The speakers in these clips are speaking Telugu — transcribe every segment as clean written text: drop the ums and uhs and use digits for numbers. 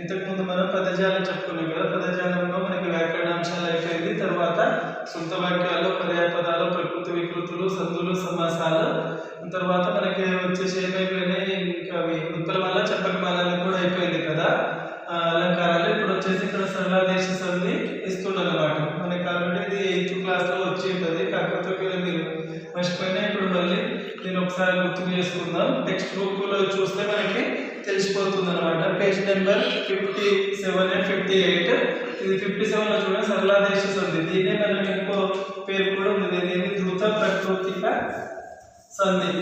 ఇంతకుముందు మనం పదజాలం చెప్పుకున్నాం కదా. పదజాలంలో మనకి వ్యాకరణాంశాలు అయిపోయింది. తర్వాత సొంత వాక్యాలు, పర్యాపదాలు, ప్రకృతి వికృతులు, సందులు, సమాసాలు. తర్వాత మనకి వచ్చేసి ఏమైపోయినాయి, ఇంకా అవి ఉత్పలమాల, చంపకమాలని కూడా అయిపోయింది కదా అలంకారాలు. ఇప్పుడు వచ్చేసి ఇక్కడ సరళాదేశ సంధి ఇస్తుండన్నమాట. మనకి ఆల్రెడీ ఇది 8th క్లాస్లో వచ్చి ఉంటుంది. కాకపోతే ఒకవేళ మీరు మర్చిపోయినా ఇప్పుడు మళ్ళీ నేను ఒకసారి గుర్తు చేసుకుందాం. టెక్స్ట్ బుక్లో చూస్తే మనకి తెలిసిపోతుంది అనమాట. Page number 57 and 58. ఇది 57లో చూడండి, సరళాదేశ సంధి. దీన్నే మనం ఇంకో పేరు కూడా ఉంది, దీన్ని ధృత ప్రకృతిక సంధి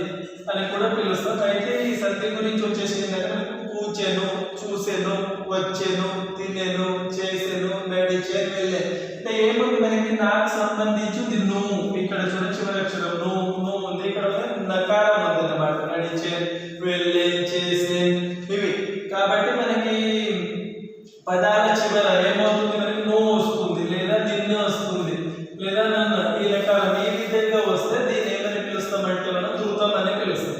అని కూడా పిలుస్తాం. అయితే ఈ సంధి గురించి వచ్చేసి ఏంటంటే మనకు కూచెను, చూసెను, వచ్చెను, తినెను, చేసెను, నడిచె, వెళ్ళే. అంటే ఏముంది మనకి నాకు సంబంధించింది నువ్వు. ఇక్కడ చూడ చివరి అక్షరం నువ్వు ఉంది, ఇక్కడ నకారం ఉంది అన్నమాట. నడిచె, వెళ్ళే, చేసే ఇవి. కాబట్టి మనకి పదాల చివర ఏమవుతుంది, మనకి నువ్వు వస్తుంది, లేదా నిన్ను వస్తుంది, లేదా నన్ను. ఈ రకాలం ఈ విధంగా వస్తే దీన్ని ఏమని పిలుస్తామంటే మనం ధృతం అని పిలుస్తాం.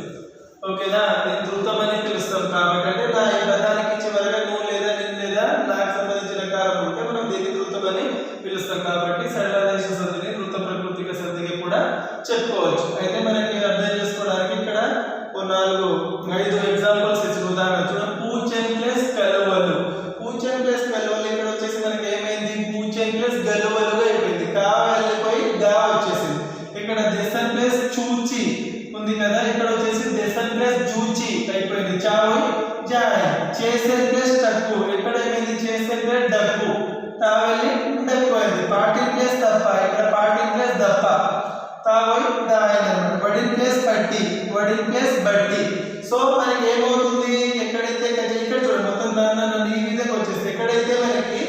ఓకేనా, నేను ధృతం అని పిలుస్తాం. కాబట్టి అంటే నా ఈ పదానికి చివరగా నువ్వు లేదా నిన్ను లేదా నాకు సంబంధించిన కారం ఉంటే మనం దీన్ని ధృతం అని పిలుస్తాం. కాబట్టి సరళాదేశ సంధిని ధృత ప్రకృతిక సంధిగా కూడా చెప్పుకోవచ్చు. అయితే మనకి అర్థం చేసుకోవడానికి ఇక్కడ 4-5 ఎగ్జాంపుల్స్ ఇచ్చిన. ఉదాహరణ చూడండి, పూచెన్ ప్లస్ కలువలు. పూచెన్ ప్లస్ కలువలు ఇక్కడ వచ్చేసి మనకి ఏమైంది, పూచెన్ ప్లస్ గలువలుగా అయిపోయింది. కా వెళ్ళిపోయి గా వచ్చేసింది. ఇక్కడ దెసన్ ప్లస్ చూచి ఉంది కదా, ఇక్కడ వచ్చేసి దెసన్ ప్లస్ జూచి అయిపోయింది. చావు జాయ్. చేసెన్ ప్లస్ టక్కు, ఇక్కడ ఏమైంది, చేసెన్ ప్లస్ డక్కు, తావెళ్ళి డక్కు అయింది. పాటిల్ ప్లస్ తప్ప, ఇక్కడ పాటిల్ ప్లస్ దప్ప, తావై దాయన. వడిల్ ప్లస్ పట్టి, వడిల్ ప్లస్ బట్టి. సో మనకి ఏమవుతుంది, ఎక్కడైతే ఇక్కడ చూడండి మొత్తం నన్ను ఈ విధంగా వచ్చేసి ఎక్కడైతే మనకి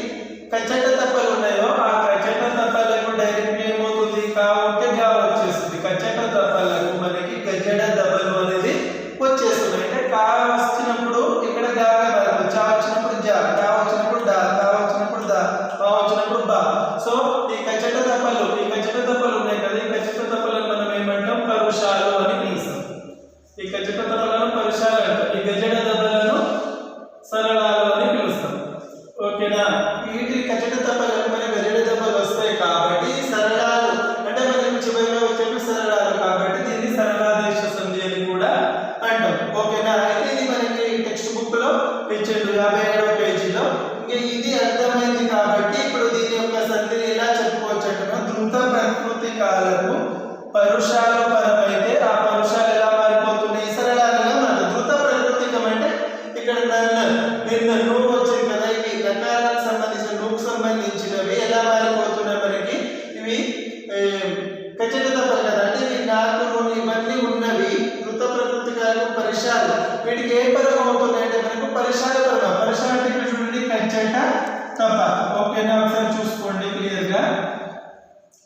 కచ్చట తప్పలు ఉన్నాయో ఆ కచ్చట తప్పలకు డైరెక్ట్ ఏమవుతుంది, కా ఉంటే గా వచ్చేస్తుంది. కచ్చట తప్పలకు మనకి గజడ దబలు అనేది వచ్చేస్తుంది. అంటే కా వచ్చినప్పుడు ఇక్కడ గాగా మారిపోతుంది. చా వచ్చినప్పుడు జా, డా వచ్చినప్పుడు డా, తా వచ్చినప్పుడు దా, బా వచ్చినప్పుడు బా. సో ఈ కచ్చట తప్పలు ఉన్నాయి కదా, ఈ కచ్చట తప్పలను మనం ఏమంటాం, పరుషాలు అని పిలుస్తాం. ఈ కచ్చట తప్పలను పరుషాలు అంటాం. ఈ గజడ దబలను సరళాలు అని పిలుస్తాం. ఓకేనా, వీటి కచ్చట తప్పలకు మన గజడ దెబ్బలు వస్తాయి కాబట్టి సరళాలు అంటే మనకి చివరిగా వచ్చేవి సరళాలు. కాబట్టి దీన్ని సరళాదేశ సంధి అని కూడా అంటాం. ఓకేనా, అయితే ఇది మనకి టెక్స్ట్ బుక్ లో ఇచ్చిండు 57వ పేజీలో. ఇంకా ఇది అర్థమైంది కాబట్టి ఇప్పుడు దీని యొక్క సంధిని ఎలా చెప్పుకోవచ్చు అంటే ధృత ప్రకృతికాలకు పరుషాల పరమైతే ఆ పరుషాలు ఎలా మారిపోతున్నాయి, సరళాలుగా మారుతాయి. ధృత ప్రకృతికం అంటే ఇక్కడ నన్ను, నిన్ను, నువ్వు వచ్చింది కదా, ఇవి నకారాలకు సంబంధించిన నువ్వుకు సంబంధించినవి ఎలా మారిపోతున్నాయి మనకి, ఇవి కచ్చట తప్పలు కదా. అంటే ఇవి నాకు, నువ్వు, ఇవన్నీ ఉన్నవి ధృత ప్రకృతికాలకు పరిషాలు. వీటికి ఏ పరం అవుతున్నాయి అంటే మనకు పరిషాల పరం. పరిషాలు అంటే ఇక్కడ చూడండి కచ్చట తప్ప. ఓకేనా, ఒకసారి చూసుకోండి క్లియర్ గా.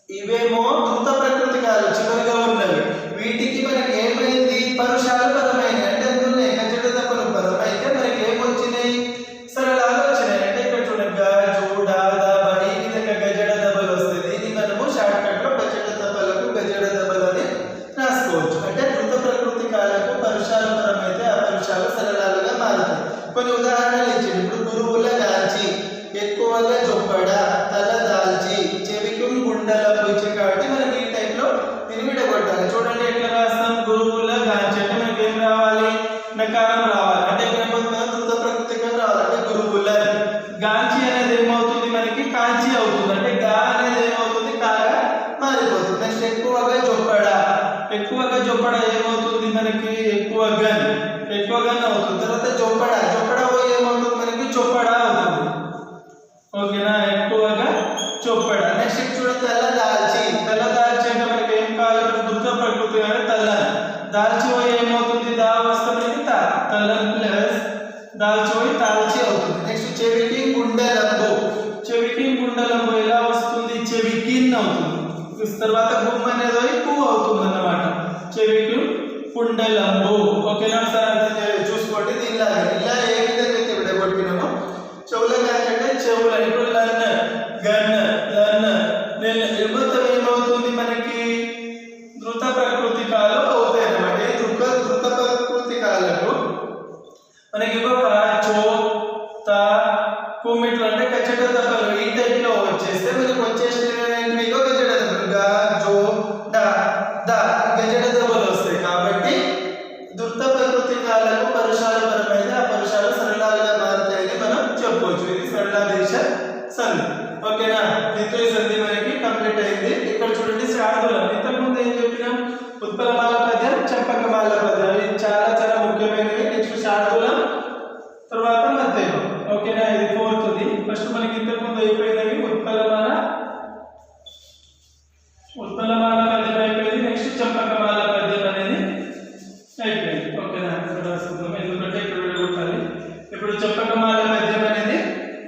ఇవేమో ధృత ప్రకృతికాలు చివరిగా ఉన్నవి. వీటికి మనకి ఏమైంది, పరుషాలు పరమైనవి. అంటే అందులో కచ్చట తప్పలు పరం అయితే మనకి ఏమొచ్చినాయి, సరళాలు వచ్చినాయి. అంటే ఇక్కడ చూడండి గా, జూ, డా, దా, బా ఈ విధంగా గజడ దబలు వస్తాయి. దీన్ని మనము షార్ట్ కట్ లో కచ్చట తప్పలకు గజడ దబలు అని రాసుకోవచ్చు. అంటే ధృత ప్రకృతికాలకు పరుషాలు పరమైతే ఆ పరుషాలు సరళాలుగా మారుతాయి. కొన్ని ఉదాహరణలు ఇచ్చింది. ఇప్పుడు గురువుల గాంచి, ఎక్కువగా చొప్పడ, తల దాల్చి, చెవికి గుండెలకు ఇచ్చే. కాబట్టి మనం ఈ టైప్ లో దీన్ని విడగొట్టాలి. చూడండి ఎట్లా రాస్తాం, గురువుల గాంచి అంటే మనకి ఏం రావాలి, నకారం రావాలి. అంటే ధృత ప్రకృతికం రావాలి. అంటే గురువుల గాంచి అనేది ఏమవుతుంది మనకి కాంచి అవుతుంది. అంటే గా అనేది ఏమవుతుంది, కాగా మారిపోతుంది. నెక్స్ట్ ఎక్కువగా చొప్పడ, ఎక్కువగా చొప్పడ ఏమవుతుంది మనకి, ఎక్కువగా అవుతుంది. తర్వాత చొప్పడ ఏమవుతుంది మనకి, చొప్పడ అవుతుంది. ఓకేనా, ఎక్కువగా చొప్పడ. నెక్స్ట్ చూడండి తల దాల్చి అంటే మనకి ఏం కావాలి, ధృత ప్రకృతి అంటే తల దాల్చిపోయి ఏమవుతుంది, దా వస్తే మనకి తల ప్లస్ దాల్చిపోయి తాల్చి అవుతుంది. నెక్స్ట్ చెవికి గుండెలంబు ఎలా వస్తుంది, చెవికిన్ అవుతుంది. తర్వాత గుమ్మ అనేది కు అవుతుంది అన్నమాట, చెవికి గుండెలంబు. ఓకేనా, ఒకసారి చూసుకోండి. ఇలా ఏ విధంగా అయితే విడగొట్టినామో చెవుల అంటే చెవుల, ఇప్పుడు లన్న, గన్న, లన్న, నేను మొత్తం ఏమవుతుంది మనకి ధృత ప్రకృతికాలు అవుతాయి అన్నమాట. ధృత ప్రకృతికాలకు మనకి చో, త, పూమిట్లు అంటే కచ్చట దెబ్బలు ఈ టైప్ లో వచ్చేస్తే మనకు వచ్చేసినవి గజడ దెబ్బలు గా జో డ ద గజడ దెబ్బలు వస్తాయి. కాబట్టి ధృత ప్రకృతికాలకు పరుషాలపరమైన ఆ పరుషాలు సరళాలుగా మారుతాయని మనం చెప్పవచ్చు. ఇది సరళాదేశ సంధి. ఓకేనా? ద్వితీయ సంధి మనకి కంప్లీట్ అయింది. ఇక్కడ చూడండి శార్దూలం. ఇంతకుముందు ఏం చెప్పినాం? ఉత్పలమాల పద్యం, చంపకమాల పద్యం, ఇవి చాలా చాలా ముఖ్యమైనవి. నెక్స్ట్ శార్దూలం, తర్వాత మధ్యమం. ఓకేనా? ఇది ఫోర్త్ది. ఫస్ట్ మనకి ఇంతకుముందు అయిపోయినవి ఉత్పలమాల పద్యం అయిపోయింది. నెక్స్ట్ చంపకమాల పద్యం అనేది అయిపోయింది. ఓకేనా? ఎందుకంటే ఇక్కడ విడగొట్టాలి. ఇప్పుడు చంపకమాల పద్యం అనేది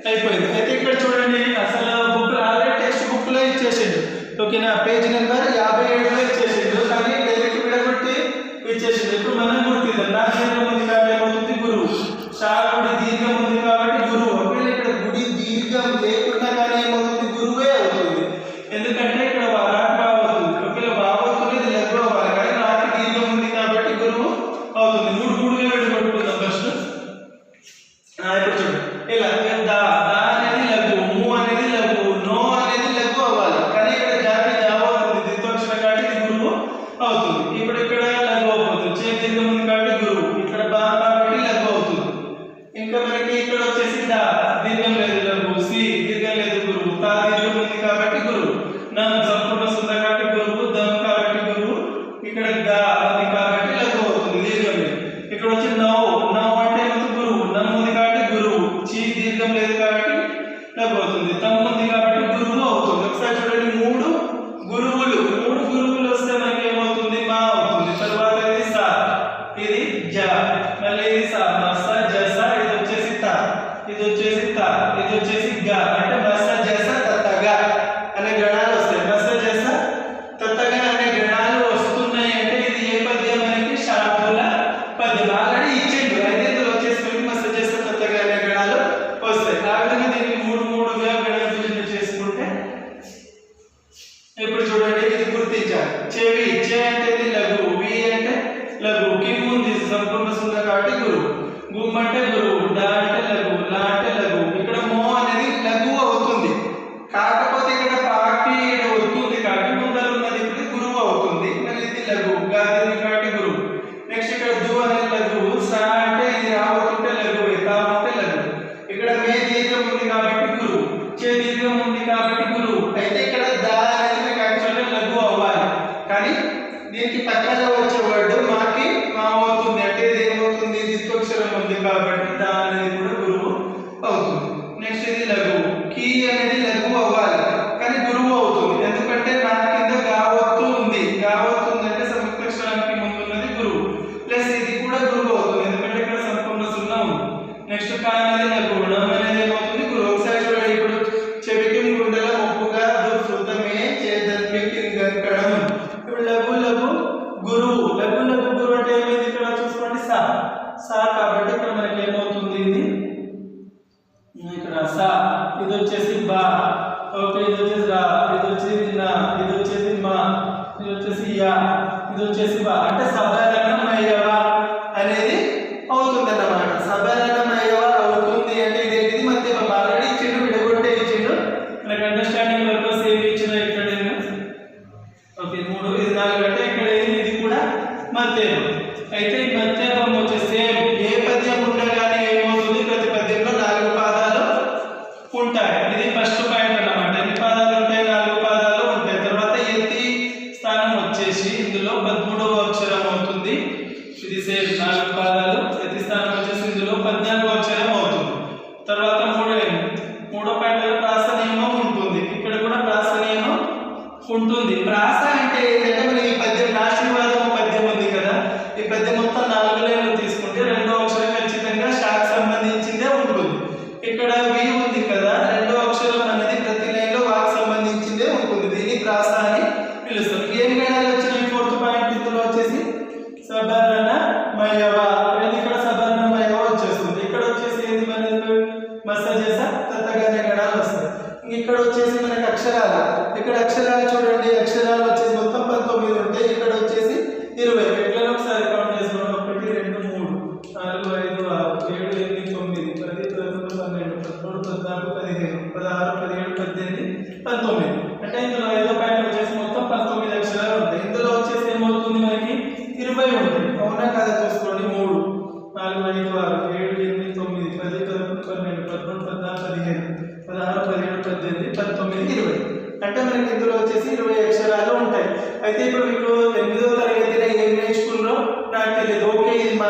అయిపోయింది. అయితే ఇక్కడ చూడండి, అసలు బుక్ ఆల్రెడీ టెక్స్ట్ బుక్ లో ఇచ్చేసిండు. ఓకేనా? పేజ్ నెంబర్ 57లో ఇచ్చేసిండు, కానీ డైరెక్ట్ విడగొట్టి ఇచ్చేసిండు. ఇప్పుడు మనం గుర్తిద్దాం. నా దీర్ఘం ఉంది కాబట్టి ఏమవుతుంది? గురువు. గుడి దీర్ఘం ఉంది కాబట్టి గురువు. ఒకవేళ ఇక్కడ గుడి దీర్ఘం లేకుండా కానీ ఏమవుతుంది? గురువే అవుతుంది. ఎందుకంటే ఇక్కడ రాక అవుతుంది. ఒకవేళ బాబోతుంది ఇది లఘు అవ్వాలి, కానీ రాక దీర్ఘం ఉంది కాబట్టి గురువు అవుతుంది. మూడుగా విడగొట్టుకుందాం ఫస్ట్. ఇప్పుడు చూడండి, ఇలా దా అనేది లఘు, ము అనేది లఘు, నో అనేది లఘు అవ్వాలి, కానీ ఇక్కడ జాతి జావ అవుతుంది. ద్వితోక్షర కాబట్టి ఇది గురువు అవుతుంది. ఇప్పుడు ఇక్కడ లఘు అవుతుంది. చే దీర్ఘం ఉంది కాబట్టి గురువు. ఇక్కడ బా కాబట్టి లఘు అవుతుంది. ఇంకా మనకి ఇక్కడ వచ్చేసి దా దీర్ఘం లేదు లఘు, సి దీర్ఘం లేదు గురువు, తా దీర్ఘం ఉంది కాబట్టి గురువు, నం సంపూర్ణ సుంద కాబట్టి గురువు, దం కాబట్టి గురువు. ఇక్కడ గా ఉంది కాబట్టి లఘు అవుతుంది, దీర్ఘం లేదు. ఇక్కడ వచ్చి నౌ అంటే గురువు, నం ఉంది కాబట్టి గురువు, చి దీర్ఘం లేదు కాబట్టి లఘు అవుతుంది, తమ్ ఉంది కాబట్టి గురువు అవుతుంది. ఒకసారి చూడండి, మూడు గురువులు వస్తే మనకి ఏమవుతుంది? మా అవుతుంది. తర్వాత ఇది సా, ఇది జ, మళ్ళీ ఇది సా, మస జస, ఇది వచ్చేసి త, ఇది వచ్చేసి త, ఇది వచ్చేసి గ. అంటే మస జస తత్తగ అనే గణాలు వస్తాయి. మస జస తత్తగ అనే గణాలు వస్తున్నాయి అంటే ఇది ఏ పద్యం? మనకి శార్దూల పద్యం. ఆల్రెడీ ఇచ్చిండు, అయితే ఇందులో వచ్చేసి మనకి మస జస తత్తగ అనే గణాలు వస్తాయి. ఆ విధంగా దీన్ని మూడుగా గణ విభజన చేసుకుంటే ఇప్పుడు చూడండి, ఇది గుర్తించాలి. చెవి, చే అంటే ఇది లఘు, వి అంటే లఘు, కిమ్ ఉంది సంపూర్ణ సుంద కాబట్టి గురువు, గుమ్ అంటే గురువు, డా అంటే లఘు, లా అంటే లఘు. ఇక్కడ మో అనేది లఘు అవుతుంది, కాకపోతే ఇక్కడ పాకి వస్తుంది కాబట్టి ముందర ఉన్నది ఇప్పుడు గురువు అవుతుంది. మళ్ళీ ఇది లఘు, గా దీన్ని కాబట్టి గురువు. నెక్స్ట్ ఇక్కడ దు అనేది లఘు, సా అంటే ఇది రావుతుంటే లఘు, తా అంటే లఘు. ఇక్కడ మే దీర్ఘం ఉంది కాబట్టి గురువు, చే దీర్ఘం ఉంది కాబట్టి గురువు. అయితే ఇక్కడ దా అనేది మీకు యాక్చువల్గా లఘు అవ్వాలి, కానీ దీనికి పక్కన వచ్చే వర్డ్ మాకి మా అవుతుంది. అంటే ఇది ఏమవుతుంది? ద్వితోక్షరం ఉంది కాబట్టి దా అనేది కూడా గురువు అవుతుంది. నెక్స్ట్ ఇది లఘు, కీ అనేది లఘు అవ్వాలి, కానీ గురువు అవుతుంది. ఎందుకంటే నా కింద గావత్తు ఉంది. గావత్తు ఉంది అంటే సంయుక్తాక్షరానికి ముందు ఉన్నది గురువు, ప్లస్ ఇది కూడా గురువు అవుతుంది, ఎందుకంటే ఇక్కడ సంపూర్ణ సున్నా ఉంది. నెక్స్ట్ కా అనేది లఘు, నం అనేది ఏమవుతుంది? గురువు. ఒకసారి చూడండి, ఇప్పుడు చెవికి గుండెల మొప్పుగా శృతమే చేదన్కి గంకడం. ఇప్పుడు లఘు గురువు, లఘు గురువు అంటే ఏమైంది? ఇక్కడ చూసుకోండి, సా కాబట్టి ఇక్కడ మనకి ఏమవుతుంది? ఇది ఇక్కడ సా, ఇది వచ్చేసి బా, ఓకే, ఇది వచ్చేసి రా, ఇది వచ్చేసి నా, ఇది వచ్చేసి మా, ఇది వచ్చేసి యా, ఇది వచ్చేసి బా. అంటే సబరణమయ్యవ అనేది అవుతుంది అన్నమాట. సబరణమయ్యవ అవుతుంది అంటే ఇదేంటిది? మధ్యమం. ఆల్రెడీ ఇచ్చిండు, విడగొట్టే ఇచ్చిండు, మనకి అండర్స్టాండింగ్ పర్పస్ ఏమి ఇచ్చిన ఇక్కడ ఓకే 3, ఇది 4 అంటే ఇక్కడ ఇది కూడా మధ్యమం. అయితే ఈ మధ్యమం వచ్చేసి సేమ్ ఏ పద్యం ఉండగానే ఏమవుతుంది? ప్రతి పద్యంలో 4 పాదాలు ఉంటాయి. ఇది ఫస్ట్ పాయింట్ అన్నమాట. ఎన్ని పాదాలు ఉంటాయి? 4 పాదాలు ఉంటాయి. తర్వాత యతి స్థానం వచ్చేసి ఇందులో 13వ అక్షరం అవుతుంది. ఇది సేమ్ 4 పాదాలు. యతి స్థానం వచ్చేసి ఇందులో 14వ అక్షరం అవుతుంది. తర్వాత మూడో పాయింట్ ప్రాస నియమం ఉంటుంది. ఇక్కడ కూడా ప్రాస నియమం ఉంటుంది. ప్రాస అంటే ఏంటంటే మనకి ఈ పద్యం నాశీవాదం పద్యం ఉంది కదా, ఈ పద్యం మొత్తం 4 లైన్లు తీసుకుంటే రెండో అక్షరం ఖచ్చితంగా షాకు సంబంధించిందే ఉంటుంది. ఇక్కడ వి ఉంది కదా, రెండో అక్షరం అనేది ప్రతి లైన్లో వాక్ సంబంధించిందే ఉంటుంది. దీన్ని ప్రాస అని పిలుస్తాం. ఏం గణాలు వచ్చినాయి? 4th పాయింట్ ఇందులో వచ్చేసి సబరణమయ్యవ, ఇక్కడ సబరణమయ్యవ వచ్చేస్తుంది. ఇక్కడ వచ్చేసి ఏంది? మనకి మస జస తత్తగ అనే గణాలు వస్తాయి. ఇక్కడ వచ్చేసి మనకి అక్షరాలు, ఇక్కడ అక్షరాలు చూడండి, అక్షరాలు వచ్చేసి మొత్తం 19 ఉంటాయి. ఇక్కడ వచ్చేసి 20. ఎట్లా ఒకసారి కౌంట్ చేసుకోండి. 1 2 3 4 5 6 7 8 9 10 11 12 19 అంటే ఇందులో ఐదో పాయింట్ వచ్చేసి మొత్తం 19 అక్షరాలు ఉంటాయి. ఇందులో వచ్చేసి ఏమవుతుంది మనకి 20 ఉంటాయి. అవునా కదా? చూసుకోండి. 3 4 5 6 7 8 9 10 11 12 13 14 15 16 17 18 19 20 అంటే మనకి ఇందులో వచ్చేసి 20 అక్షరాలు ఉంటాయి. అయితే ఇప్పుడు మీకు 8వ తరగతిలో ఏం నేర్చుకున్నారో నాకు తెలియదు. ఓకే, ఇది మా